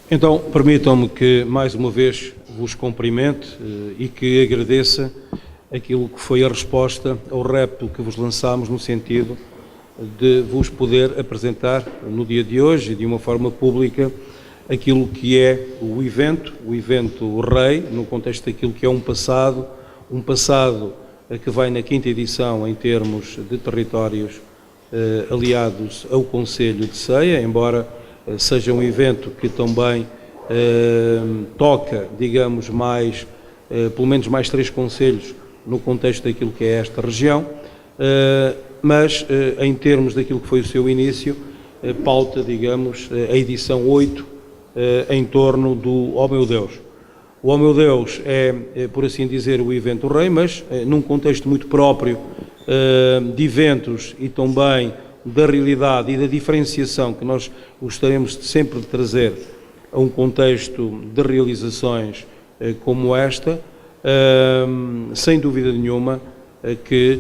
Então, permitam-me que, mais uma vez, vos cumprimente e que agradeça aquilo que foi a resposta ao repto que vos lançámos no sentido de vos poder apresentar no dia de hoje e de uma forma pública aquilo que é o evento Rei, no contexto daquilo que é um passado que vai na 5ª edição em termos de territórios aliados ao Conselho de Ceia, embora seja um evento que também toca, digamos, pelo menos mais 3 concelhos no contexto daquilo que é esta região, mas em termos daquilo que foi o seu início, pauta, digamos, a edição 8 em torno do Oh Meu Deus. O Oh Meu Deus é, por assim dizer, o evento Rei, mas num contexto muito próprio de eventos e também da realidade e da diferenciação que nós gostaríamos sempre de trazer a um contexto de realizações como esta, sem dúvida nenhuma que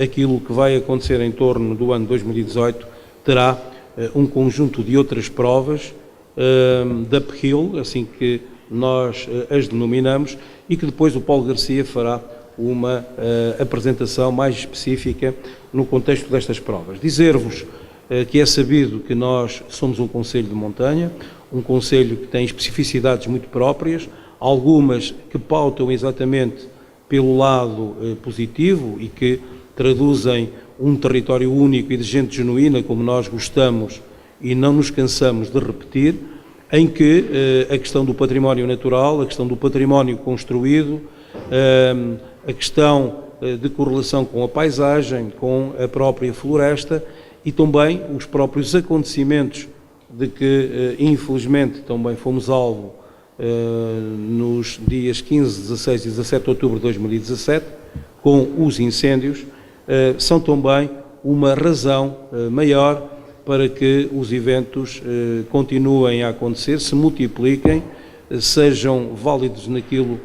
aquilo que vai acontecer em torno do ano 2018 terá um conjunto de outras provas da uphill, assim que nós as denominamos, e que depois o Paulo Garcia fará uma apresentação mais específica no contexto destas provas. Dizer-vos que é sabido que nós somos um concelho de montanha, um concelho que tem especificidades muito próprias, algumas que pautam exatamente pelo lado positivo e que traduzem um território único e de gente genuína, como nós gostamos e não nos cansamos de repetir, em que a questão do património natural, a questão do património construído, a questão de correlação com a paisagem, com a própria floresta e também os próprios acontecimentos de que, infelizmente, também fomos alvo nos dias 15, 16 e 17 de outubro de 2017, com os incêndios, são também uma razão maior para que os eventos continuem a acontecer, se multipliquem, sejam válidos naquilo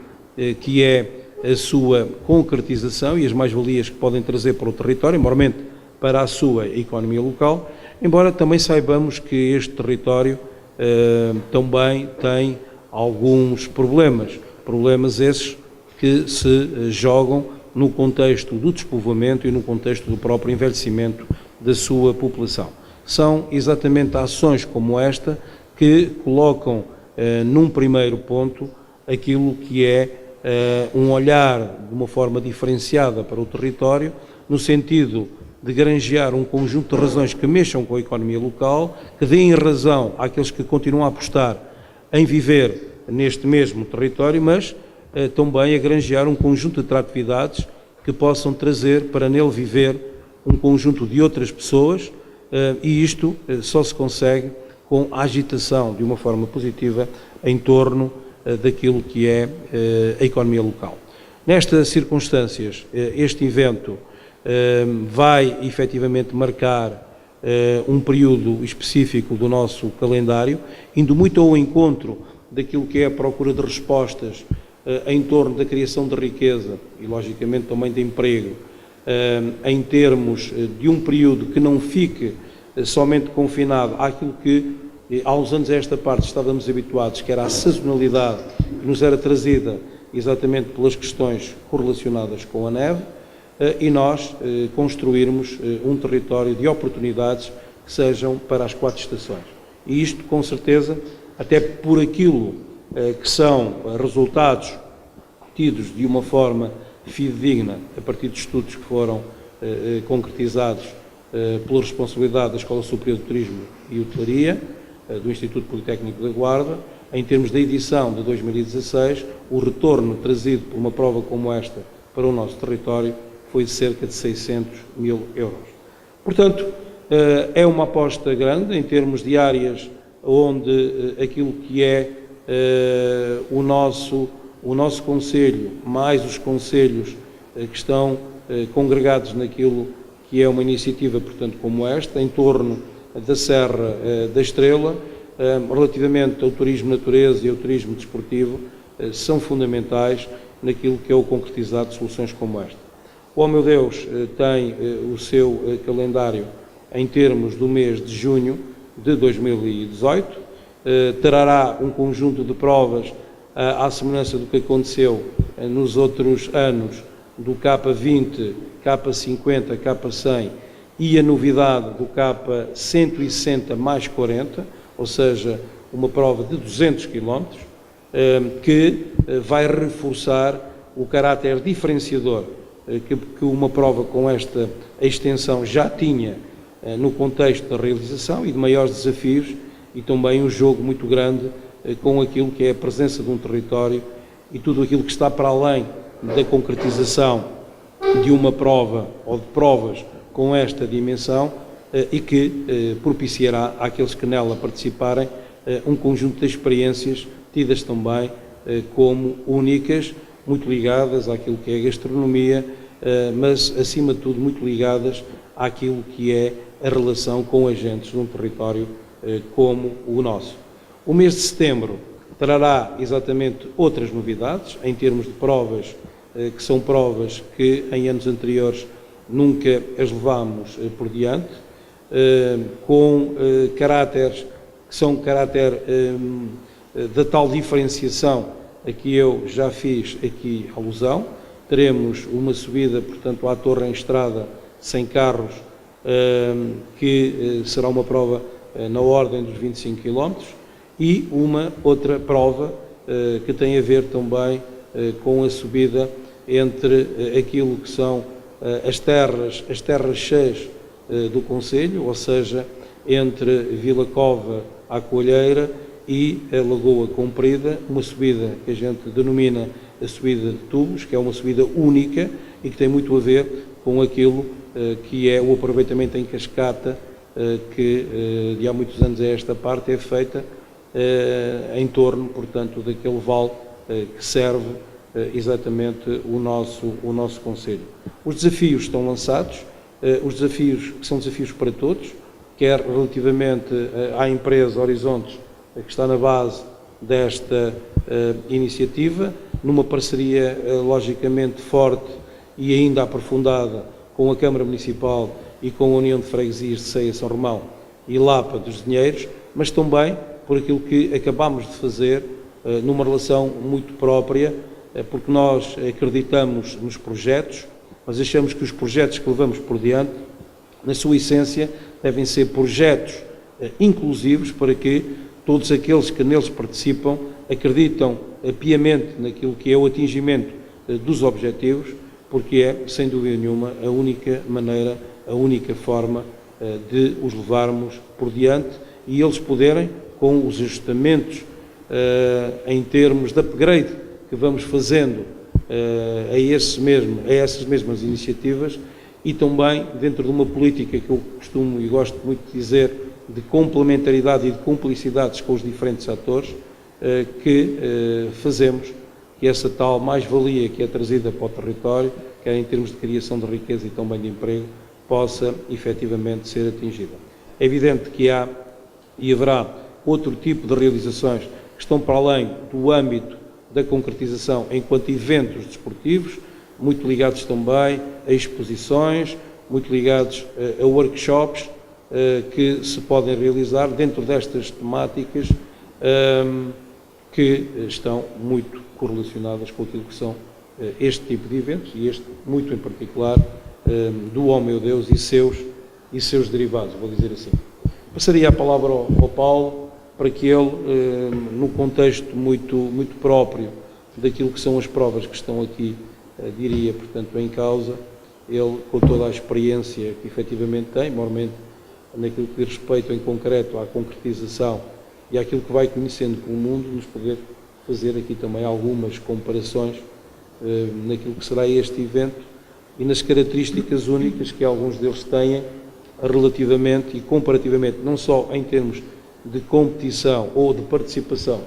que é a sua concretização e as mais-valias que podem trazer para o território, igualmente para a sua economia local, embora também saibamos que este território também tem alguns problemas esses que se jogam no contexto do despovoamento e no contexto do próprio envelhecimento da sua população. São exatamente ações como esta que colocam num primeiro ponto aquilo que é um olhar de uma forma diferenciada para o território, no sentido de granjear um conjunto de razões que mexam com a economia local, que deem razão àqueles que continuam a apostar em viver neste mesmo território, mas também a granjear um conjunto de atratividades que possam trazer para nele viver um conjunto de outras pessoas, e isto só se consegue com a agitação de uma forma positiva em torno daquilo que é a economia local. Nestas circunstâncias, este evento vai efetivamente marcar um período específico do nosso calendário, indo muito ao encontro daquilo que é a procura de respostas em torno da criação de riqueza e, logicamente, também de emprego, em termos de um período que não fique somente confinado àquilo que, há uns anos a esta parte, estávamos habituados, que era a sazonalidade que nos era trazida exatamente pelas questões correlacionadas com a neve, e nós construirmos um território de oportunidades que sejam para as 4 estações. E isto, com certeza, até por aquilo que são resultados tidos de uma forma fidedigna a partir de estudos que foram concretizados pela responsabilidade da Escola Superior de Turismo e Hotelaria, do Instituto Politécnico da Guarda, em termos da edição de 2016, o retorno trazido por uma prova como esta para o nosso território foi de cerca de 600 mil euros. Portanto, é uma aposta grande em termos de áreas onde aquilo que é o nosso concelho, mais os concelhos que estão congregados naquilo que é uma iniciativa, portanto, como esta, em torno da Serra da Estrela, relativamente ao turismo natureza e ao turismo desportivo, são fundamentais naquilo que é o concretizar de soluções como esta. O Oh Meu Deus tem o seu calendário em termos do mês de junho de 2018 trará um conjunto de provas à semelhança do que aconteceu nos outros anos, do K20, K50, K100 e a novidade do K160 mais 40, ou seja, uma prova de 200 km, que vai reforçar o caráter diferenciador que uma prova com esta extensão já tinha no contexto da realização e de maiores desafios, e também um jogo muito grande com aquilo que é a presença de um território e tudo aquilo que está para além da concretização de uma prova ou de provas com esta dimensão e que propiciará àqueles que nela participarem um conjunto de experiências tidas também como únicas, muito ligadas àquilo que é a gastronomia, mas acima de tudo muito ligadas àquilo que é a relação com agentes de um território como o nosso. O mês de setembro trará exatamente outras novidades em termos de provas, que são provas que em anos anteriores nunca as levámos por diante, com caráteres que são caráter da tal diferenciação a que eu já fiz aqui alusão. Teremos uma subida, portanto, à Torre em Estrada, sem carros, que será uma prova na ordem dos 25 km, e uma outra prova que tem a ver também com a subida entre aquilo que são as terras cheias do concelho, ou seja, entre Vila Cova à Coalheira e a Lagoa Comprida, uma subida que a gente denomina a subida de tubos, que é uma subida única e que tem muito a ver com aquilo que é o aproveitamento em cascata que de há muitos anos a esta parte é feita em torno, portanto, daquele vale que serve exatamente o nosso concelho. Os desafios estão lançados, os desafios que são desafios para todos, quer relativamente à empresa Horizontes, que está na base desta iniciativa, numa parceria logicamente forte e ainda aprofundada com a Câmara Municipal e com a União de Freguesias de Ceia São Romão e Lapa dos Dinheiros, mas também por aquilo que acabámos de fazer numa relação muito própria, porque nós acreditamos nos projetos, mas achamos que os projetos que levamos por diante, na sua essência, devem ser projetos inclusivos para que todos aqueles que neles participam acreditam piamente naquilo que é o atingimento dos objetivos, porque é, sem dúvida nenhuma, a única maneira, a única forma de os levarmos por diante e eles poderem, com os ajustamentos em termos de upgrade que vamos fazendo a essas mesmas iniciativas e também dentro de uma política que eu costumo e gosto muito de dizer de complementaridade e de cumplicidades com os diferentes atores, que fazemos que essa tal mais-valia que é trazida para o território, quer em termos de criação de riqueza e também de emprego, possa efetivamente ser atingida. É evidente que há e haverá outro tipo de realizações que estão para além do âmbito da concretização enquanto eventos desportivos, muito ligados também a exposições, muito ligados a workshops que se podem realizar dentro destas temáticas que estão muito correlacionadas com aquilo que são este tipo de eventos e este, muito em particular, do Oh Meu Deus e seus derivados, vou dizer assim. Passaria a palavra ao Paulo para que ele, no contexto muito próprio daquilo que são as provas que estão aqui, diria, portanto, em causa, ele, com toda a experiência que efetivamente tem, normalmente naquilo que diz respeito em concreto à concretização e àquilo que vai conhecendo com o mundo, nos poder fazer aqui também algumas comparações naquilo que será este evento e nas características únicas que alguns deles têm relativamente e comparativamente, não só em termos de competição ou de participação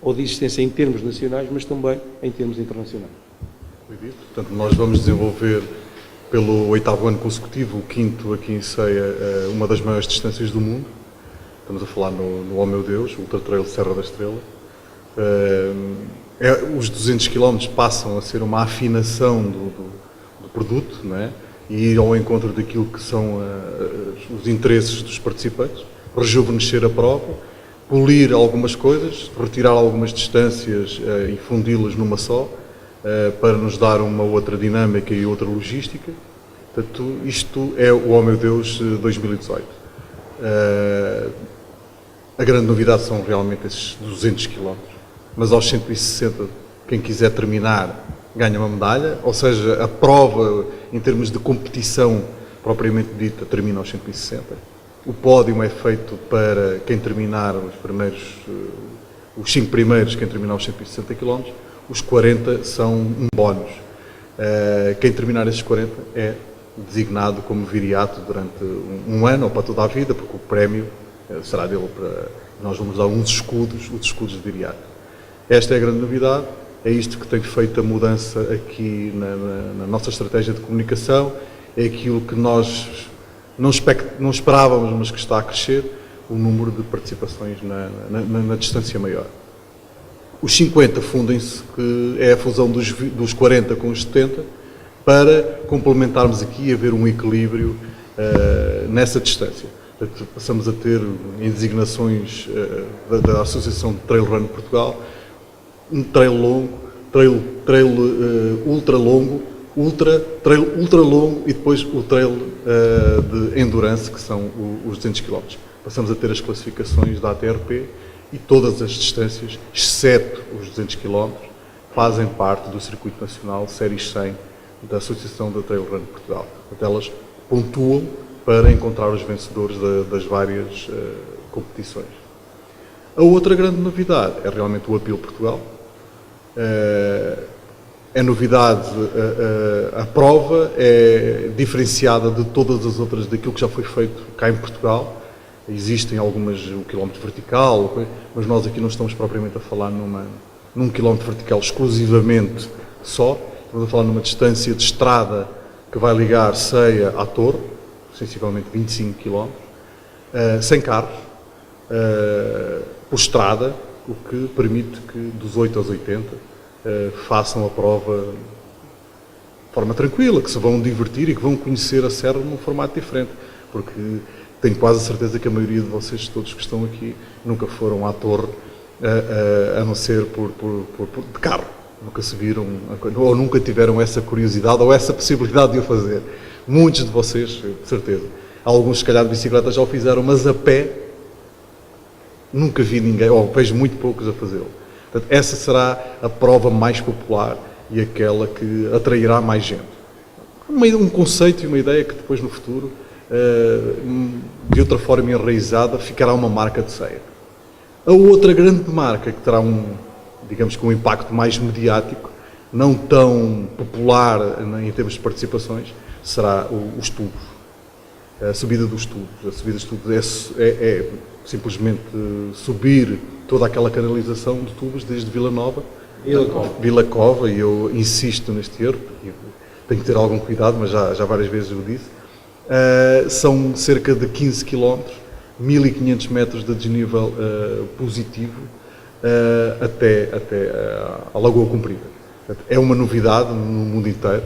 ou de existência em termos nacionais, mas também em termos internacionais. Portanto, nós vamos desenvolver pelo 8º ano consecutivo, o 5º aqui em Ceia, uma das maiores distâncias do mundo. Estamos a falar no Oh Meu Deus, o Ultra Trail Serra da Estrela. Os 200 km passam a ser uma afinação do produto, não é? E ir ao encontro daquilo que são os interesses dos participantes, rejuvenescer a prova, polir algumas coisas, retirar algumas distâncias e fundi-las numa só, para nos dar uma outra dinâmica e outra logística. Portanto, isto é o Oh Meu Deus 2018. A grande novidade são realmente esses 200 km, mas aos 160, quem quiser terminar ganha uma medalha, ou seja, a prova em termos de competição propriamente dita termina aos 160. O pódio é feito para quem terminar os 5 primeiros, quem terminar os 160 km, os 40 são um bónus. Quem terminar esses 40 é designado como viriato durante um ano ou para toda a vida, porque o prémio será dele para... Nós vamos dar uns escudos, os escudos de viriato. Esta é a grande novidade, é isto que tem feito a mudança aqui na nossa estratégia de comunicação, é aquilo que nós não esperávamos, mas que está a crescer, o número de participações na distância maior. Os 50 fundem-se, que é a fusão dos 40 com os 70, para complementarmos aqui e haver um equilíbrio nessa distância. Portanto, passamos a ter, em designações da Associação de Trail Run Portugal, um trail longo, trail ultra longo, trail ultra longo e depois o trail de endurance, que são os 200 km. Passamos a ter as classificações da ATRP e todas as distâncias, exceto os 200 km, fazem parte do Circuito Nacional Séries 100 da Associação da Trail Run Portugal. Portanto, elas pontuam para encontrar os vencedores das várias competições. A outra grande novidade é realmente o Appeal Portugal. É novidade, a prova é diferenciada de todas as outras daquilo que já foi feito cá em Portugal. Existem algumas, o quilómetro vertical, mas nós aqui não estamos propriamente a falar num quilómetro vertical exclusivamente só. Estamos a falar numa distância de estrada que vai ligar Ceia à Torre, sensivelmente 25 km, sem carros, por estrada, o que permite que dos 8 aos 80 façam a prova de forma tranquila, que se vão divertir e que vão conhecer a serra num formato diferente, porque tenho quase a certeza que a maioria de vocês todos que estão aqui nunca foram à Torre, a não ser de carro. Nunca se viram, ou nunca tiveram essa curiosidade ou essa possibilidade de o fazer. Muitos de vocês, de certeza. Alguns, se calhar, de bicicleta já o fizeram, mas a pé nunca vi ninguém, ou vejo muito poucos a fazê-lo. Portanto, essa será a prova mais popular e aquela que atrairá mais gente. Um conceito e uma ideia que depois, no futuro, de outra forma enraizada, ficará uma marca de Ceia. A outra grande marca que terá digamos que um impacto mais mediático, não tão popular em termos de participações, será os tubos. A subida dos tubos. A subida dos tubos é simplesmente subir toda aquela canalização de tubos desde Vila Nova, Vila Cova, e eu insisto neste erro, porque tenho que ter algum cuidado, mas já várias vezes eu disse. São cerca de 15 km, 1500 metros de desnível positivo, até a Lagoa Comprida. É uma novidade no mundo inteiro.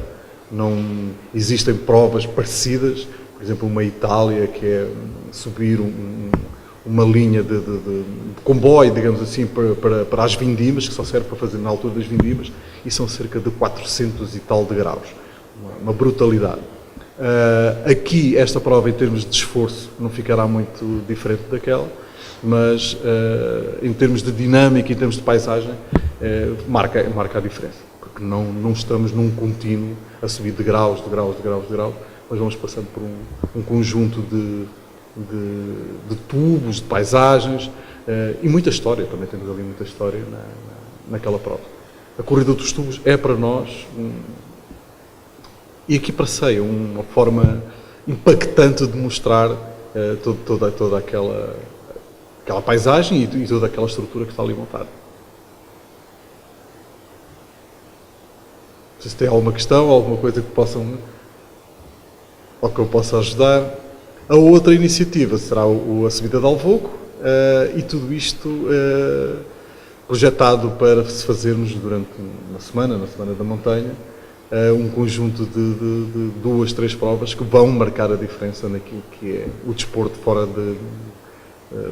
Não existem provas parecidas, por exemplo, uma Itália, que é subir uma linha de comboio, digamos assim, para as vindimas, que só serve para fazer na altura das vindimas, e são cerca de 400 e tal degraus. Uma brutalidade. Aqui, esta prova, em termos de esforço, não ficará muito diferente daquela, mas em termos de dinâmica, em termos de paisagem, marca a diferença, porque não estamos num contínuo a subir de graus, mas vamos passando por um conjunto de tubos, de paisagens e muita história, também temos ali muita história naquela prova. A corrida dos tubos é para nós, e aqui para Ceia, uma forma impactante de mostrar toda aquela paisagem e toda aquela estrutura que está ali montada. Não sei se tem alguma questão, alguma coisa que eu possa ajudar. A outra iniciativa será a subida de Alvoco, e tudo isto projetado para se fazermos durante na Semana da Montanha, um conjunto de 2, 3 provas que vão marcar a diferença naquilo que é o desporto fora de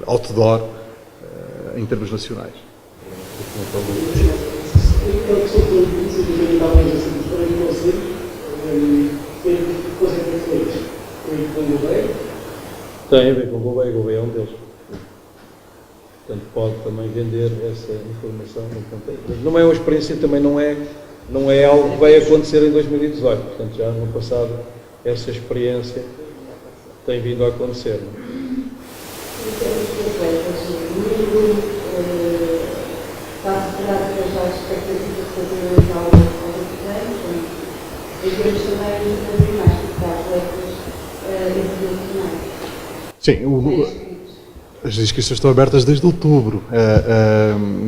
outdoor, em termos nacionais. Tem a ver com o Gouveia é um deles. Portanto, pode também vender essa informação no contexto. Mas não é uma experiência, também não é algo que vai acontecer em 2018. Portanto, já no passado, essa experiência tem vindo a acontecer. Sim, as inscrições estão abertas desde outubro,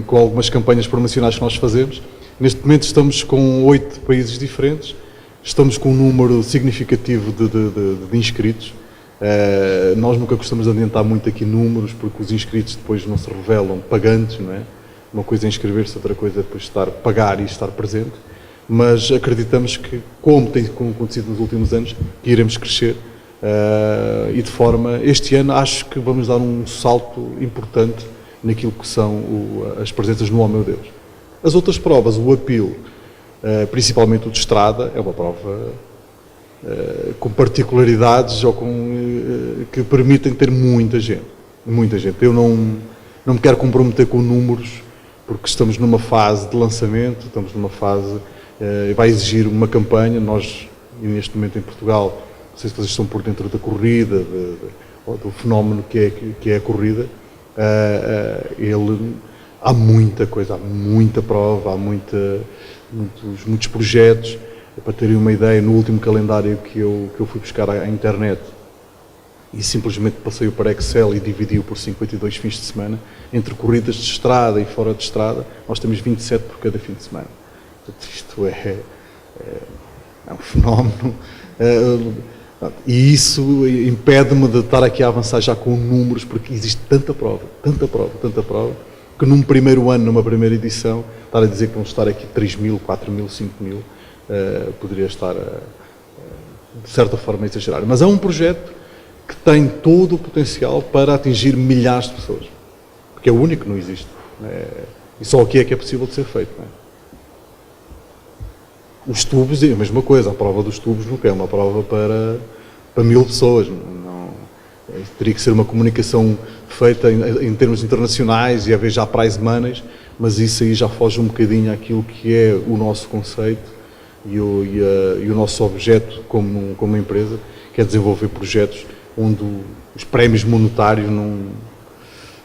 com algumas campanhas promocionais que nós fazemos. Neste momento estamos com 8 países diferentes, estamos com um número significativo de inscritos. Nós nunca gostamos de adiantar muito aqui números, porque os inscritos depois não se revelam pagantes, não é? Uma coisa é inscrever-se, outra coisa é depois pagar e estar presente. Mas acreditamos que, como tem acontecido nos últimos anos, que iremos crescer. E de forma, este ano acho que vamos dar um salto importante naquilo que são as presenças no Oh Meu Deus. As outras provas, o appeal, principalmente o de estrada, é uma prova com particularidades ou que permitem ter muita gente. Muita gente. Eu não me quero comprometer com números, porque estamos numa fase de lançamento, estamos numa fase, vai exigir uma campanha. Nós, neste momento em Portugal, não sei se vocês estão por dentro da corrida, ou do fenómeno que é a corrida, há muita coisa, há muita prova, há muitos projetos. Para terem uma ideia, no último calendário que eu fui buscar à internet, e simplesmente passei-o para Excel e dividi-o por 52 fins de semana, entre corridas de estrada e fora de estrada, nós temos 27 por cada fim de semana. Portanto, isto é um fenómeno. E isso impede-me de estar aqui a avançar já com números, porque existe tanta prova, que num primeiro ano, numa primeira edição, estar a dizer que vão estar aqui 3.000, 4.000, 5.000, poderia estar, de certa forma, a exagerar. Mas é um projeto que tem todo o potencial para atingir milhares de pessoas, porque é o único que não existe. E só aqui é que é possível de ser feito. Não é? Os tubos é a mesma coisa, a prova dos tubos nunca é uma prova para 1.000 pessoas. Teria que ser uma comunicação feita em termos internacionais e haver já prize monies, mas isso aí já foge um bocadinho àquilo que é o nosso conceito e o nosso objeto como empresa, que é desenvolver projetos onde os prémios monetários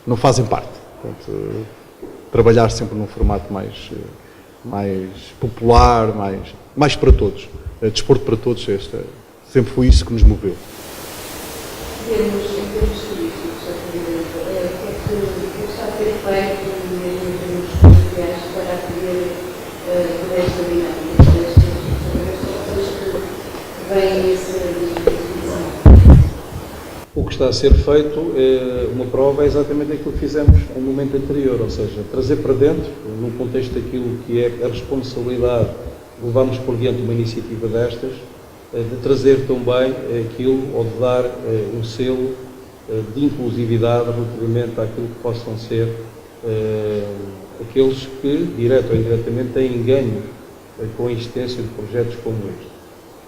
não fazem parte. Portanto, trabalhar sempre num formato mais popular, mais para todos. Desporto para todos, sempre foi isso que nos moveu. Em termos turísticos, o que está a ser feito em termos comerciais para acolher toda esta dinâmica, todas estas pessoas que vêm essa disposição? O que está a ser feito, uma prova, é exatamente aquilo que fizemos no momento anterior, ou seja, trazer para dentro, no contexto daquilo que é a responsabilidade de levarmos por diante uma iniciativa destas, de trazer também aquilo, ou de dar um selo de inclusividade relativamente àquilo que possam ser aqueles que, direto ou indiretamente, têm ganho com a existência de projetos como este,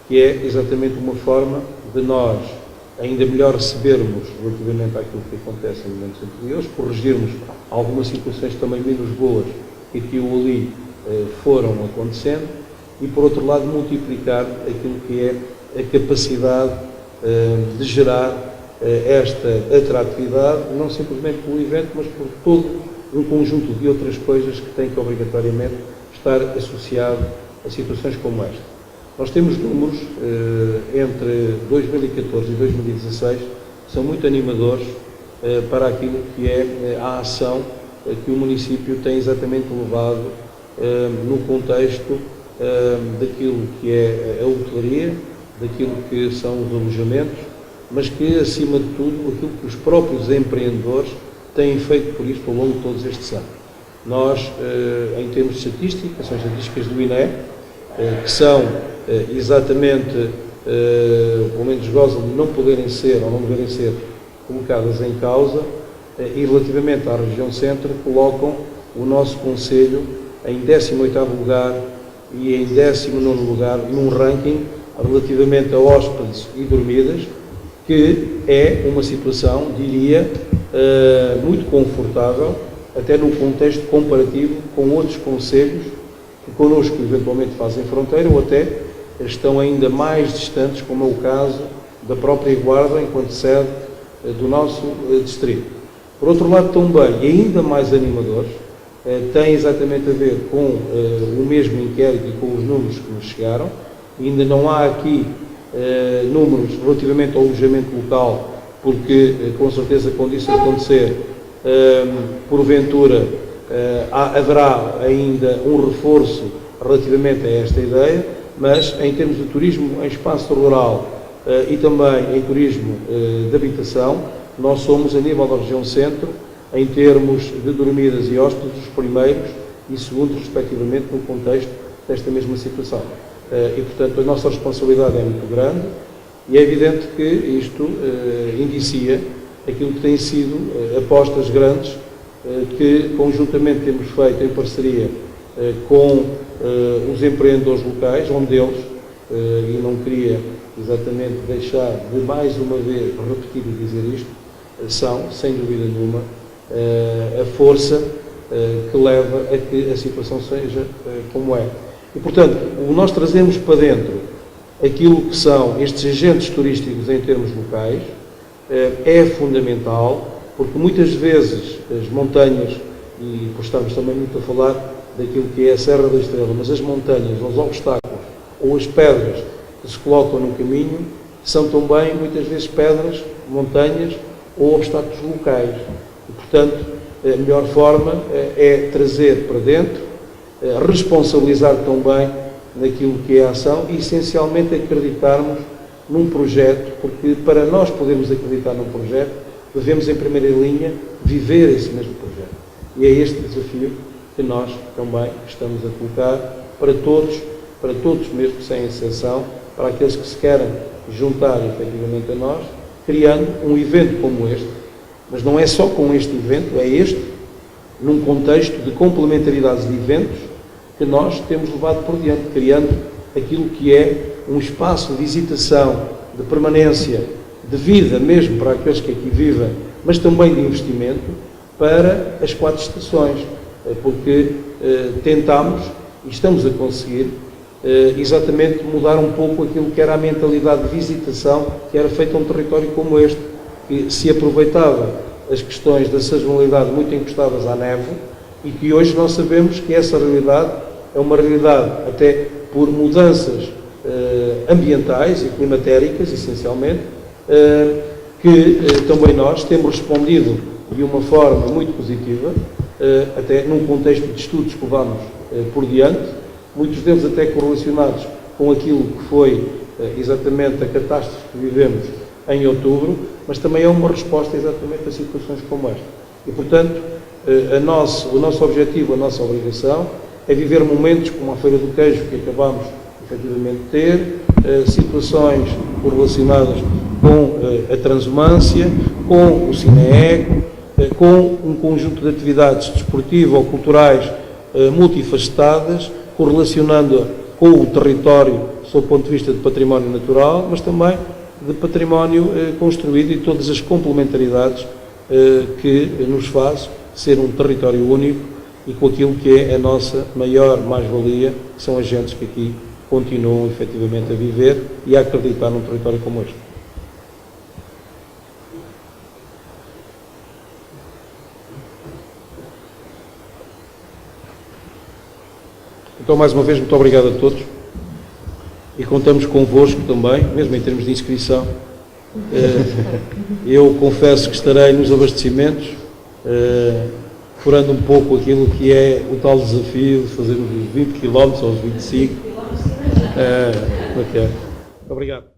que é exatamente uma forma de nós ainda melhor recebermos relativamente àquilo que acontece em momentos anteriores, corrigirmos algumas situações também menos boas que aqui ou ali foram acontecendo, e por outro lado multiplicar aquilo que é a capacidade de gerar esta atratividade, não simplesmente pelo evento, mas por todo um conjunto de outras coisas que têm que obrigatoriamente estar associado a situações como esta. Nós temos números entre 2014 e 2016 que são muito animadores para aquilo que é a ação que o município tem exatamente levado no contexto daquilo que é a hotelaria, daquilo que são os alojamentos, mas que, acima de tudo, aquilo que os próprios empreendedores têm feito por isto ao longo de todos estes anos. Nós, em termos de estatística, são estatísticas do INE, que são exatamente, pelo menos gozam de não poderem ser ou não deverem ser colocadas em causa, e relativamente à região centro, colocam o nosso concelho em 18º lugar e em 19º lugar num ranking relativamente a hóspedes e dormidas, que é uma situação, diria, muito confortável, até num contexto comparativo com outros concelhos que connosco eventualmente fazem fronteira ou até estão ainda mais distantes, como é o caso da própria Guarda, enquanto sede do nosso distrito. Por outro lado, também, e ainda mais animadores, tem exatamente a ver com o mesmo inquérito e com os números que nos chegaram. Ainda não há aqui números relativamente ao alojamento local, porque com certeza quando isso acontecer, porventura haverá ainda um reforço relativamente a esta ideia, mas em termos de turismo em espaço rural e também em turismo de habitação, nós somos, a nível da região centro, em termos de dormidas e hóspedes, os primeiros e segundos, respectivamente, no contexto desta mesma situação. E, portanto, a nossa responsabilidade é muito grande e é evidente que isto indicia aquilo que têm sido apostas grandes que, conjuntamente, temos feito em parceria com os empreendedores locais, onde eles, e não queria exatamente deixar de mais uma vez repetir e dizer isto, são, sem dúvida nenhuma, a força que leva a que a situação seja como é. E, portanto, nós trazemos para dentro aquilo que são estes agentes turísticos em termos locais, é fundamental, porque muitas vezes as montanhas, e por estarmos também muito a falar daquilo que é a Serra da Estrela, mas as montanhas, os obstáculos ou as pedras que se colocam no caminho, são também muitas vezes pedras, montanhas ou obstáculos locais. E, portanto, a melhor forma é trazer para dentro, responsabilizar também naquilo que é a ação e, essencialmente, acreditarmos num projeto, porque para nós podermos acreditar num projeto, devemos, em primeira linha, viver esse mesmo projeto. E é este desafio que nós também estamos a colocar para todos mesmo, sem exceção, para aqueles que se querem juntar efetivamente a nós, criando um evento como este, mas não é só com este evento, é este, num contexto de complementaridades de eventos que nós temos levado por diante, criando aquilo que é um espaço de visitação, de permanência, de vida mesmo para aqueles que aqui vivem, mas também de investimento para as 4 estações, porque tentámos e estamos a conseguir exatamente mudar um pouco aquilo que era a mentalidade de visitação que era feita a um território como este, que se aproveitava as questões da sazonalidade muito encostadas à neve e que hoje nós sabemos que essa realidade é uma realidade até por mudanças ambientais e climatéricas, essencialmente, que também nós temos respondido de uma forma muito positiva, até num contexto de estudos que vamos por diante, muitos deles até correlacionados com aquilo que foi exatamente a catástrofe que vivemos em outubro, mas também é uma resposta exatamente a situações como esta. E, portanto, o nosso objetivo, a nossa obrigação é viver momentos como a Feira do Queijo que acabamos efetivamente de ter, situações correlacionadas com a transumância, com o Cineeco, com um conjunto de atividades desportivas ou culturais multifacetadas, correlacionando com o território, sob o ponto de vista de património natural, mas também de património construído e todas as complementaridades que nos faz ser um território único e com aquilo que é a nossa maior mais-valia, que são as gentes que aqui continuam efetivamente a viver e a acreditar num território como este. Então, mais uma vez, muito obrigado a todos e contamos convosco também, mesmo em termos de inscrição. Eu confesso que estarei nos abastecimentos, furando um pouco aquilo que é o tal desafio de fazermos os 20 km ou os 25. Obrigado.